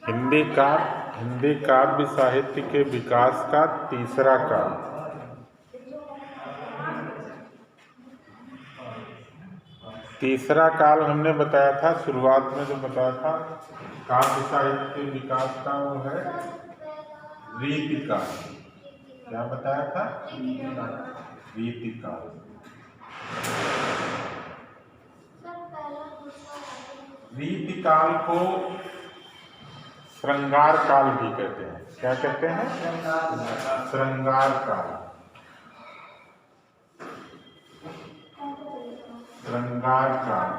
हिंदी काव्य साहित्य के विकास का तीसरा काल। तीसरा काल हमने बताया था, शुरुआत में जो बताया था काव्य साहित्य के विकास का, वो है रीतिकाल। क्या बताया था? रीतिकाल। रीतिकाल को श्रृंगार काल भी कहते हैं। क्या कहते हैं? श्रृंगार काल। श्रृंगार काल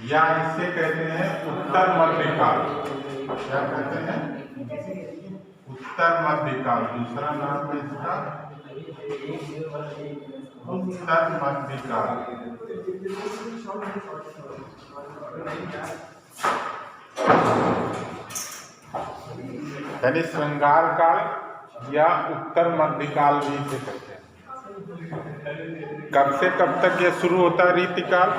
या इसे कहते हैं उत्तर मध्यकाल। क्या कहते हैं? उत्तर मध्यकाल। दूसरा नाम है इसका उत्तर मध्यकाल। यानी श्रृंगार काल या उत्तर मध्यकाल भी इसे कहते हैं। कब से कब तक यह शुरू होता है रीतिकाल?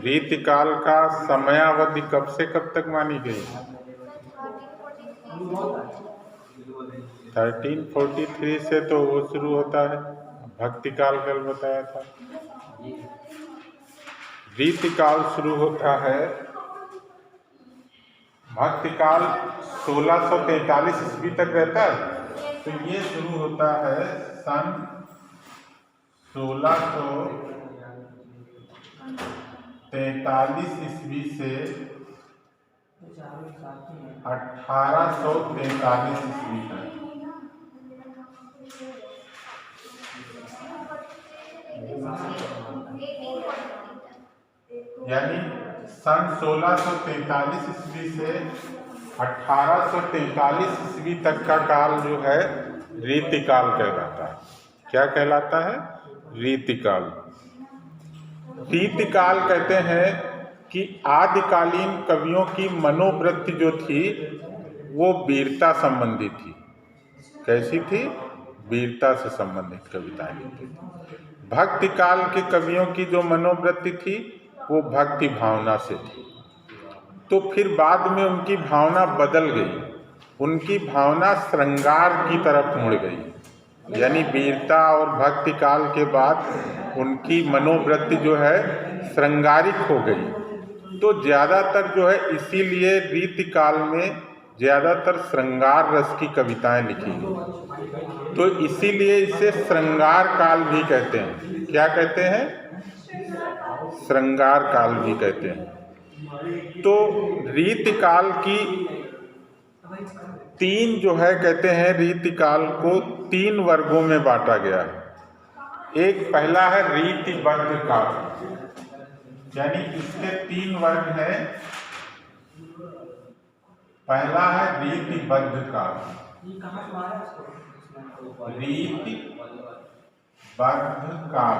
रीतिकाल का समयावधि कब से कब तक मानी गई? 1343 से तो वो शुरू होता है। भक्तिकाल कल बताया था। रीतिकाल शुरू होता है, भक्तिकाल 1643 ईस्वी तक रहता है। तो ये शुरू होता है सन 1643 ईस्वी से 1843 ईस्वी तक। यानी सन 1643 ईस्वी से 1843 ईस्वी तक का काल जो है रीतिकाल कहलाता है। क्या कहलाता है? रीतिकाल। रीतिकाल कहते हैं कि आदिकालीन कवियों की मनोवृत्ति जो थी वो वीरता संबंधी थी। कैसी थी? वीरता से संबंधित कविताएं लिखती थी। भक्तिकाल के कवियों की जो मनोवृत्ति थी वो भक्ति भावना से थी। तो फिर बाद में उनकी भावना बदल गई, उनकी भावना श्रृंगार की तरफ मुड़ गई। यानी वीरता और भक्ति काल के बाद उनकी मनोवृत्ति जो है श्रृंगारिक हो गई। तो ज़्यादातर जो है इसीलिए रीतिकाल में ज़्यादातर श्रृंगार रस की कविताएं लिखी गई। तो इसीलिए इसे श्रृंगार काल भी कहते हैं। क्या कहते हैं? श्रृंगार काल भी कहते हैं। तो रीतिकाल की तीन जो है कहते हैं, रीतिकाल को तीन वर्गों में बांटा गया है। एक पहला है रीतिबद्ध काल, यानी इसके तीन वर्ग हैं। पहला है रीतिबद्ध काल। रीतिबद्ध काल,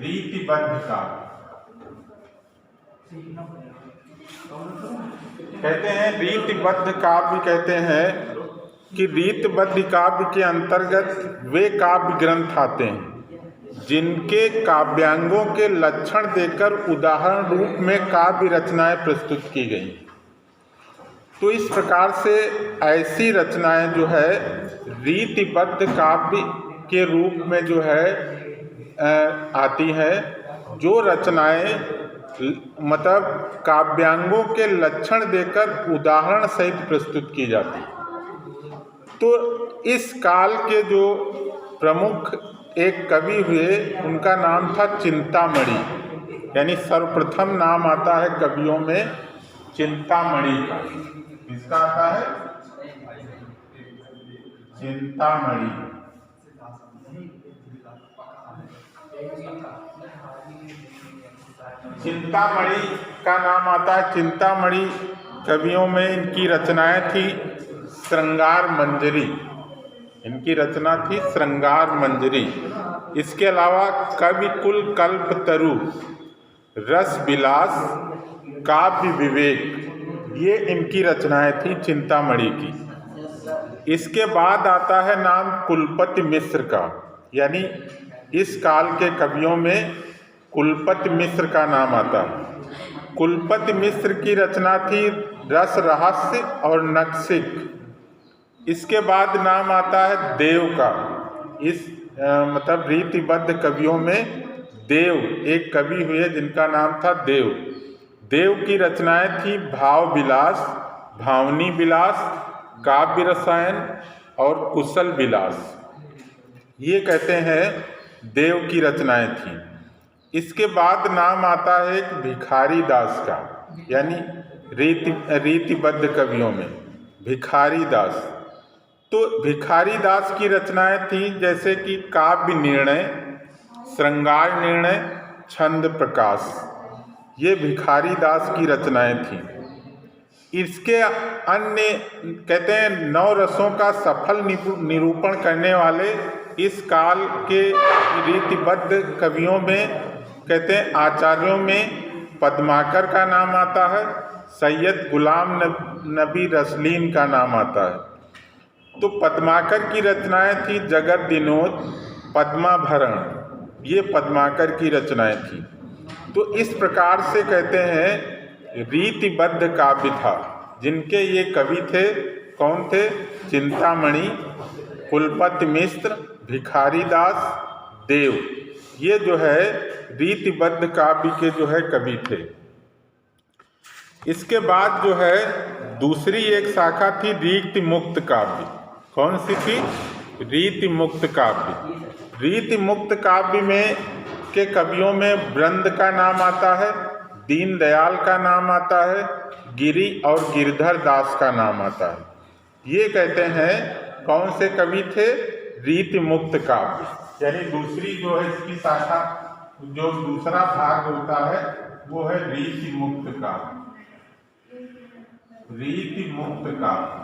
रीतिबद्ध काल कहते हैं। रीतिबद्ध काव्य कहते हैं कि रीतिबद्ध काव्य के अंतर्गत वे काव्य ग्रंथ आते हैं जिनके काव्यांगों के लक्षण देकर उदाहरण रूप में काव्य रचनाएं प्रस्तुत की गई। तो इस प्रकार से ऐसी रचनाएं जो है रीतिबद्ध काव्य के रूप में जो है आती है, जो रचनाएं मतलब काव्यांगों के लक्षण देकर उदाहरण सहित प्रस्तुत की जाती। तो इस काल के जो प्रमुख एक कवि हुए उनका नाम था चिंतामणि। यानी सर्वप्रथम नाम आता है कवियों में चिंतामणि का। किसका आता है? चिंतामणि। चिंतामणि का नाम आता है। चिंतामणि कवियों में इनकी रचनाएं थी श्रृंगार मंजरी। इनकी रचना थी श्रृंगार मंजरी। इसके अलावा कवि कुल कल्पतरु, रस विलास, काव्य विवेक, ये इनकी रचनाएं थी चिंतामणि की। इसके बाद आता है नाम कुलपति मिश्र का, यानी इस काल के कवियों में कुलपति मिश्र का नाम आता है। कुलपति मिश्र की रचना थी रस रहस्य और नक्सिक। इसके बाद नाम आता है देव का। इस मतलब रीतिबद्ध कवियों में देव एक कवि हुए जिनका नाम था देव। देव की रचनाएं थी भाव विलास, भावनी विलास, काव्य रसायन और कुशल विलास। ये कहते हैं देव की रचनाएं थी। इसके बाद नाम आता है एक भिखारी दास का, यानी रीतिबद्ध कवियों में भिखारी दास। तो भिखारी दास की रचनाएं थी जैसे कि काव्य निर्णय, श्रृंगार निर्णय, छंद प्रकाश। ये भिखारी दास की रचनाएं थीं। इसके अन्य कहते हैं 9 रसों का सफल निरूपण करने वाले इस काल के रीतिबद्ध कवियों में कहते हैं आचार्यों में पद्माकर का नाम आता है, सैयद गुलाम नबी रसलीन का नाम आता है। तो पद्माकर की रचनाएं थी जगत दिनोद, पद्माभरण, ये पद्माकर की रचनाएं थी। तो इस प्रकार से कहते हैं रीतिबद्ध काव्य था, जिनके ये कवि थे। कौन थे? चिंतामणि, कुलपति मिश्र, भिखारी दास, देव। ये जो है रीतिबद्ध काव्य के जो है कवि थे। इसके बाद जो है दूसरी एक शाखा थी रीति मुक्त काव्य। कौन सी थी? रीति मुक्त काव्य। रीति मुक्त काव्य में के कवियों में ब्रंद का नाम आता है, दीनदयाल का नाम आता है, गिरि और गिरधर दास का नाम आता है। ये कहते हैं कौन से कवि थे? रीति मुक्त काव्य। यानी दूसरी जो है इसकी शाखा, जो दूसरा भाग होता है वो है रीति मुक्त काव्य। रीति मुक्त काव्य।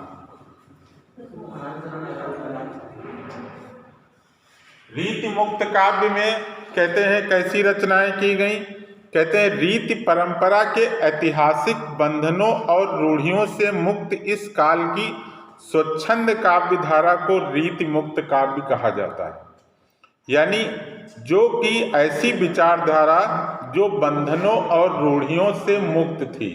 रीति मुक्त काव्य में कहते हैं कैसी रचनाएं की गई? कहते हैं रीति परंपरा के ऐतिहासिक बंधनों और रूढ़ियों से मुक्त इस काल की स्वच्छंद काव्य धारा को रीति मुक्त काव्य कहा जाता है। यानी जो कि ऐसी विचारधारा जो बंधनों और रूढ़ियों से मुक्त थी,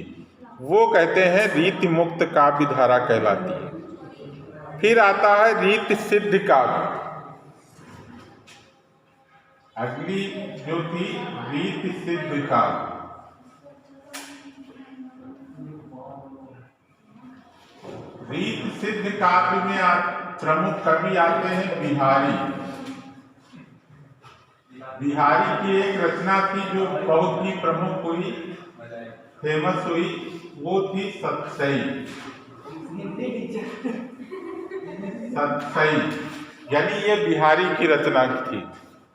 वो कहते हैं रीति मुक्त काव्य धारा कहलाती है। फिर आता है रीति सिद्ध काव्य। अगली जो थी रीति सिद्ध काव्य। रीति सिद्ध काव्य में प्रमुख कवि आते हैं बिहारी। बिहारी की एक रचना थी जो बहुत ही प्रमुख हुई, फेमस हुई, वो थी सतसई। सतसई यानी ये बिहारी की रचना थी।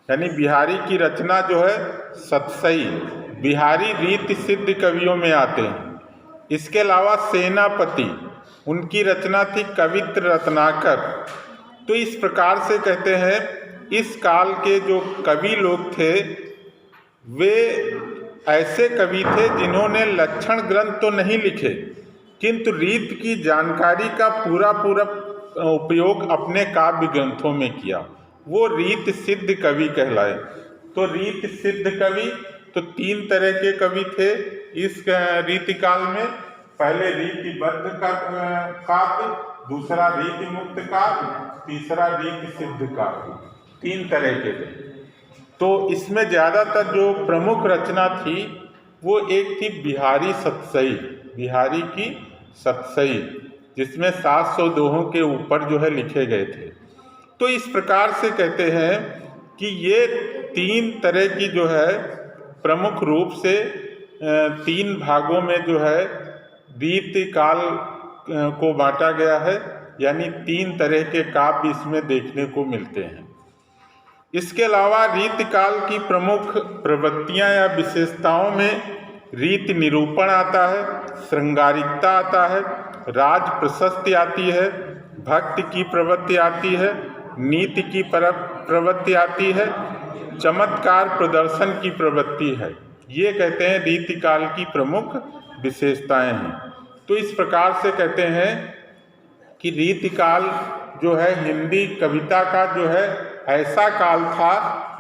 यानी बिहारी की रचना जो है सतसई, बिहारी रीति सिद्ध कवियों में आते हैं। इसके अलावा सेनापति, उनकी रचना थी कवित्र रत्नाकर। तो इस प्रकार से कहते हैं इस काल के जो कवि लोग थे वे ऐसे कवि थे जिन्होंने लक्षण ग्रंथ तो नहीं लिखे, किंतु रीत की जानकारी का पूरा उपयोग अपने काव्य ग्रंथों में किया। वो रीत सिद्ध कवि कहलाए। तो रीत सिद्ध कवि तो 3 तरह के कवि थे इस रीतिकाल में। पहले रीतिबद्ध काव्य, दूसरा रीति मुक्त काव्य, तीसरा रीति सिद्ध काव्य। 3 तरह के थे। तो इसमें ज़्यादातर जो प्रमुख रचना थी वो एक थी बिहारी सतसई, बिहारी की सतसई, जिसमें 700 दोहों के ऊपर जो है लिखे गए थे। तो इस प्रकार से कहते हैं कि ये 3 तरह की जो है प्रमुख रूप से 3 भागों में जो है रीतिकाल को बांटा गया है। यानी 3 तरह के काव्य इसमें देखने को मिलते हैं। इसके अलावा रीतिकाल की प्रमुख प्रवृत्तियां या विशेषताओं में रीति निरूपण आता है, श्रृंगारिकता आता है, राज प्रशस्ति आती है, भक्ति की प्रवृत्ति आती है, नीति की प्रवृत्ति आती है, चमत्कार प्रदर्शन की प्रवृत्ति है। ये कहते हैं रीतिकाल की प्रमुख विशेषताएं हैं। तो इस प्रकार से कहते हैं कि रीतिकाल जो है हिंदी कविता का जो है ऐसा काल था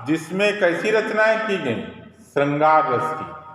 जिसमें कैसी रचनाएं की गई, श्रृंगार रस की।